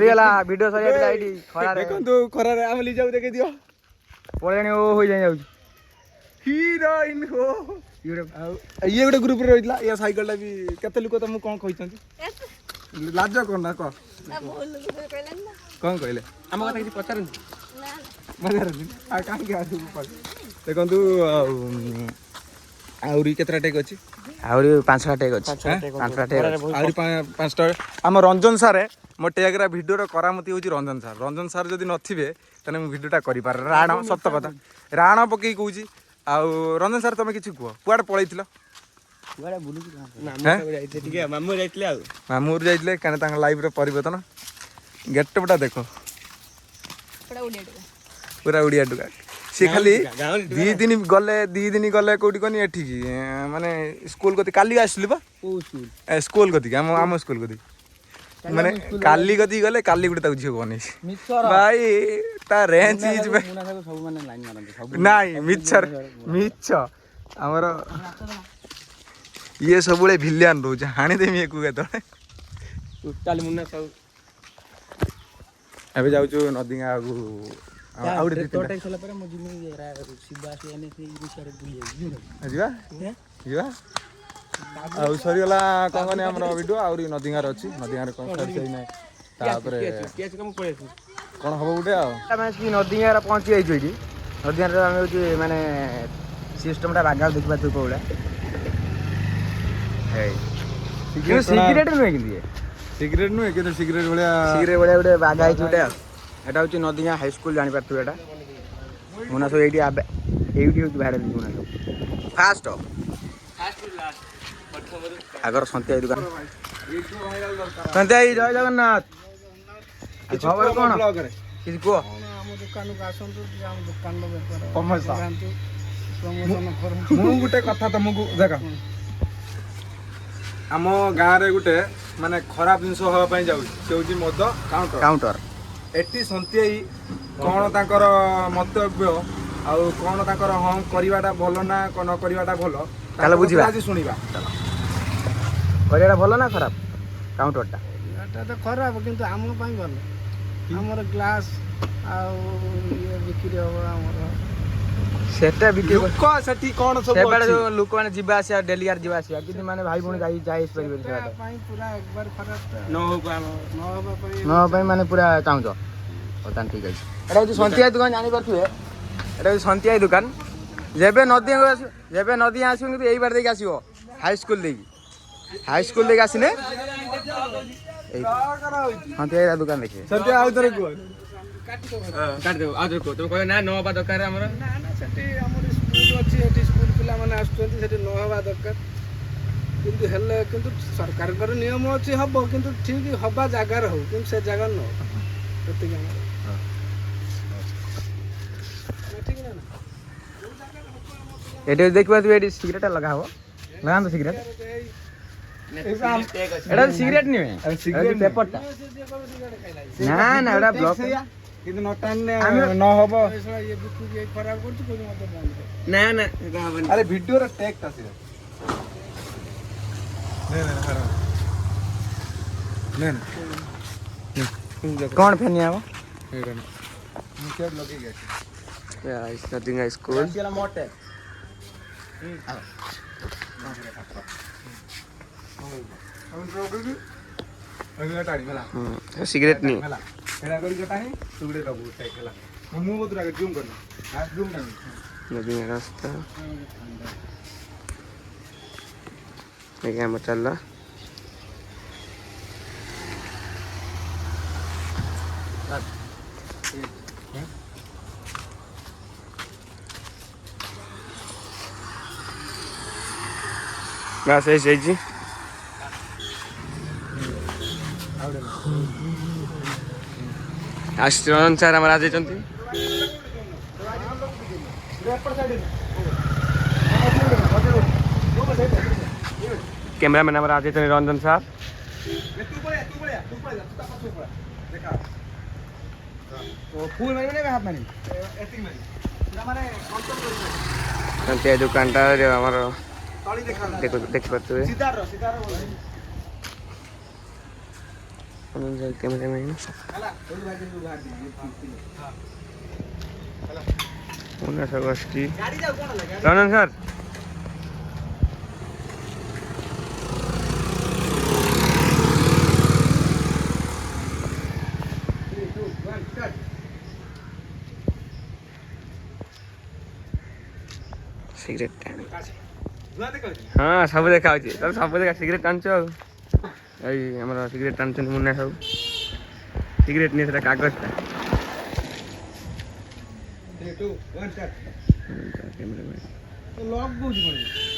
ସରିଗଲା ଭିଡିଓ ସରିଯାଇଥିଲା ଏଇଠି ଖରାରେ। ଦେଖନ୍ତୁ ଖରାରେ ଆମେ ଲିଜାକୁ ଦେଖେଇ ଦିଅ ପଳେଣି ଓ ହୋଇ ଯାଉଛି ହିରୋଇନ ହୋ। ଆଉ ଇଏ ଗୋଟେ ଗ୍ରୁପରେ ରହିଥିଲା ଇଏ ସାଇକେଲଟା ବି କେତେ ଲୋକ ତମକୁ କଣ କହିଛନ୍ତି ଲାଜ କଣ ନା କହ କଣ କହିଲେ ଆମ କଥା କିଛି ପଚାରନ୍ତି ପଚାରନ୍ତି ଆଉ କାହିଁକି ଆସିବୁ ଦେଖନ୍ତୁ ଆଉ ଆହୁରି କେତେଟା ଟେକ୍ ଅଛି ଆହୁରି 5ଟା ଟେକ୍ ଅଛି 5ଟା ଟେକ୍ ଆହୁରି 5ଟା ଆମ ରଞ୍ଜନ ସାରେ ମୋ ଟେକ୍ର ଭିଡ଼ିଓର କରାମତି ହେଉଛି ରଞ୍ଜନ ସାର୍ ଯଦି ନଥିବେ ତାହେଲେ ମୁଁ ଭିଡ଼ିଓଟା କରିପାରେ ରାଣ ସତ କଥା ରାଣ ପକେଇ କହୁଛି ଆଉ ରଞ୍ଜନ ସାର୍ ତମେ କିଛି କୁହ କୁଆଡ଼େ ପଳେଇଥିଲ ମାମୁଁ ଯାଇଥିଲେ କାରଣ ତାଙ୍କ ଲାଇଫ୍ର ପରିବର୍ତ୍ତନ ଗେଟଅପ୍ଟା ଦେଖ ପୁରା ଓଡ଼ିଆ ଟୁକା ସେ ଖାଲି 2 ଦିନ ଗଲେ କୋଉଠି କନି ଏଠିକି ମାନେ ସ୍କୁଲ କତି କାଲି ଆସିଲି ବା ସ୍କୁଲ କତିକି ଆମ ସ୍କୁଲ କତିକି ମାନେ କାଲି କତିକି ଗଲେ କାଲି ଗୋଟେ ତାକୁ ଝିଅ ବନେଇଛି ଭାଇ ତା ରେଞ୍ଜ ନାଇଁ ମିଛ ଆମର ଇଏ ସବୁବେଳେ ଭିଲିଆନ ରହୁଛି ହାଣିଦେମି ଏକୁ କେତେବେଳେ ଏବେ ଯାଉଛୁ ନଦୀଙ୍ଗା ଆଗକୁ ଯିବା ଆଉ ସରିଗଲା କଣ କନି ଆମର ଭିଡ଼ିଓ ଆହୁରି ନଦୀଙ୍ଗାରେ ଅଛି ନଦୀଙ୍ଗାରେ କଣ ନାହିଁ ତାପରେ କଣ ହବ ଗୋଟେ ଆଉ ଆମେ ନଦୀଙ୍ଗାରେ ପହଞ୍ଚି ଯାଇଛୁ ଏଇଠି ନଦୀଙ୍ଗାରେ ଆମେ ହେଉଛି ମାନେ ସିଷ୍ଟମଟା ବାଗାକୁ ଦେଖିପାରୁଛୁ କୋଉ ଭଳିଆ ସିଗାରେଟ ନୁହେଁ କିନ୍ତୁ ସିଗାରେଟ ନୁହେଁ କିନ୍ତୁ ସିଗାରେଟ ଭଳିଆ ଗୋଟେ ବାଗା ହେଇଛି ଗୋଟେ ଆଉ ଏଇଟା ହେଉଛି ନଦୀଗାଁ ହାଇସ୍କୁଲ ଜାଣିପାରୁଥିବେ ଏଇଟା ମୁନା ସବୁ ଏଇଠି ହେଉଛି ଭାଇରାଲ ମୁନା ସବୁ ଫାଷ୍ଟ ଆଗର ସନ୍ଧ୍ୟା ଦୋକାନ ସନ୍ଧ୍ୟା ଜୟ ଜଗନ୍ନାଥ ଖବର କଣ କିଛି କୁହ ଆମ ଦୋକାନକୁ ଆସନ୍ତୁ ଆମ ଦୋକାନର ବେପାର ମୁଁ ଗୋଟେ କଥା ତମକୁ ଦେଖ ଆମ ଗାଁରେ ଗୋଟେ ମାନେ ଖରାପ ଜିନିଷ ହବା ପାଇଁ ଯାଉଛି ସେ ହେଉଛି ମଦ କାଉଣ୍ଟର ଏଠି ସନ୍ତିଆଇ କଣ ତାଙ୍କର ମନ୍ତବ୍ୟ ଆଉ କଣ ତାଙ୍କର ହଁ କରିବାଟା ଭଲ ନା ନ କରିବାଟା ଭଲ ତାହେଲେ ବୁଝିବା ଆଜି ଶୁଣିବା କରିବାଟା ଭଲ ନା ଖରାପ କାଉଣ୍ଟରଟା ଏଟା ତ ଖରାପ କିନ୍ତୁ ଆମ ପାଇଁ ଭଲ ଆମର ଗ୍ଲାସ ଆଉ ଇଏ ବିକ୍ରି ହବ ଆମର ସେଟା ଲୋକ ସେଠି କଣ ସବୁ ଯୋଉ ଲୋକମାନେ ଯିବା ଆସିବା ଡେଲି ଯିବା ଆସିବା କିନ୍ତୁ ମାନେ ଭାଇ ଭଉଣୀ ଯାଇ ପାରିବେନି ସେଟା ପାଇଁ ପୁରା একবার ଖରାପ ନ ହବା ପାଇଁ ମାନେ ପୁରା ଚାହୁଁଛ ହଉ ତାହେଲେ ଠିକ ଅଛି ଏଟା ହେଉଛି ସନ୍ତିଆ ଦୋକାନ ଜାଣିପାରୁଥିବେ ଏଟା ହେଉଛି ସନ୍ତିଆ ଦୋକାନ ଯେବେ ନଦୀ ଆସିବ କିନ୍ତୁ ଏଇ ବାଟ ଦେଇକି ଆସିବ ହାଇସ୍କୁଲ ଦେଇକି ଆସିଲେ ସନ୍ତିଆ ଦୋକାନ ଦେଖିବେ ସନ୍ତିଆ ଆଉ ଥରେ କୁହ କାଟିଦେବ ଆଉ ଥରେ କୁହ ତମେ କହିବ ନା ନ ହବା ଦରକାର ଆମର ନା ସେଠି ଆମର ସ୍କୁଲ ଅଛି ଏଠି ସ୍କୁଲ ପିଲାମାନେ ଆସୁଛନ୍ତି ସେଠି ନ ହେବା ଦରକାର କିନ୍ତୁ ହେଲେ କିନ୍ତୁ ସରକାରଙ୍କର ନିୟମ ଅଛି ହବ କିନ୍ତୁ ଠିକ ହବା ଜାଗାରେ ହଉ କିନ୍ତୁ ସେ ଜାଗାରେ ନ ହଉ ସେତିକି ଆମର ଏଠି ଦେଖିପାରୁଥିବେ ଏଠି ସିଗାରେଟ ଲଗା ହବ ଲଗାନ୍ତୁ ସିଗାରେଟ ଏଟା ସିଗାରେଟ ନୁହେଁ ପେପରଟା ନା ଏଟା ବ୍ଲକ କିନ୍ତୁ ନ ଟାଣିଲେ ନ ହବ ଖରାପ କରୁଛି ନା ଆରେ ଭିଡିଓର ଟେକ୍ ଆସିବ କଣ ଫେନି ହବ ସ୍କୁଲ ସିଗାରେଟ ନି ରାସ୍ତା ଆମର ଚାଲିଲା ବାସ୍ ହେଇଯାଇଛି ରଞ୍ଜନ ସାର୍ ଆମର ଆସିଛନ୍ତି କ୍ୟାମେରାମ୍ୟାନ୍ ଆମର ଆସିଛନ୍ତି ରଞ୍ଜନ ସାର୍ ସେ ଦୋକାନଟା ଆମର ଦେଖିପାରୁଥିବେ କ୍ୟାମେରାମ୍ୟାନ୍ ଉନ୍ନାସ ଗୋଷ୍ଠୀ ରଣନ ସାର୍ सिगरेट हाँ सब देखा सब देखा सिगरेट टाणुच आम सिगरेट टाणुच मुन्ना सब सिगरेट नहीं से कागज लॉक बहुत